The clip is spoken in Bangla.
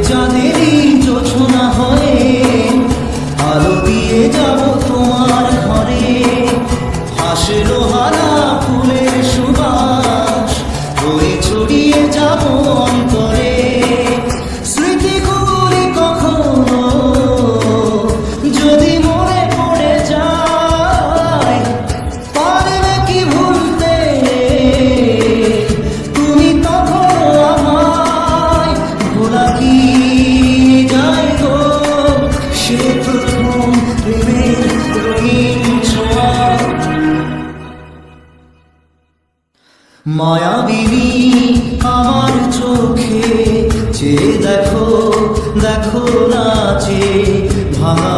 চাঁদেরই জোছনা হয়ে আলো দিয়ে যাব তোমার ঘরে। হাসলো হারা ফুলের সুবাস বয়ে ছড়িয়ে যাব অন্তরে। স্মৃতিগুলি কখনো যদি মনে পড়ে যায়, পারবে কি ভুলতে তুমি তখন আমায়? ভোলা কি যায় গো সে প্রথম প্রেমের রঙিন ছোঁয়া। মায়াবিনী আমার চোখে চেয়ে দেখো, দেখো নাচে ভাঙা